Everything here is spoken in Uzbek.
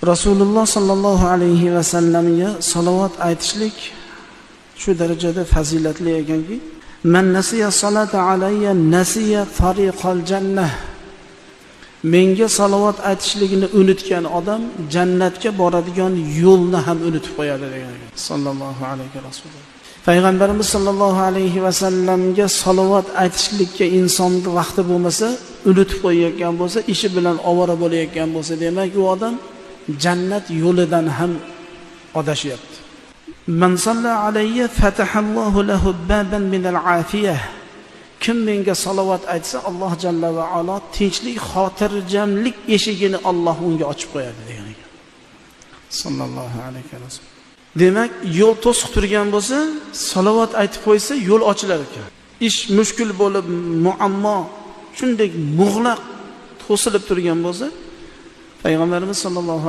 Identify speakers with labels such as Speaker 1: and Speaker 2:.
Speaker 1: Rasululloh sallallohu alayhi va sallamga salovat aytishlik shu darajada fazilatli ekanki, man nasiya salata alayya nasiya tariqal jannah. Menga salovat aytishligini unutgan odam jannatga boradigan yo'lni ham unutib qo'yadi degan sallallohu alayhi rasululloh. Payg'ambarimiz sallallohu alayhi va sallamga salovat aytishlikka insonning vaqti bo'lmasa, unutib qo'yayotgan bo'lsa, ishi bilan ovora bo'layotgan bo'lsa, demak u odam jannat yo'lidan ham adashyapti. Man salla alayya fatahallohu lahu baban min al-afiyah. Kim menga salovat aytsa, Alloh jalla va ala tinchlik, xotirjamlik eshigini Alloh unga ochib qo'yadi degan ekan. Sallallohu alayhi vasallam. Demak, yo'l to'siq turgan bo'lsa, salovat aytib qo'ysa, yo'l ochilar ekan. Ish mushkul bo'lib, muammo shunday mug'laq to'silib turgan bo'lsa, payg'ambarimiz sallallohu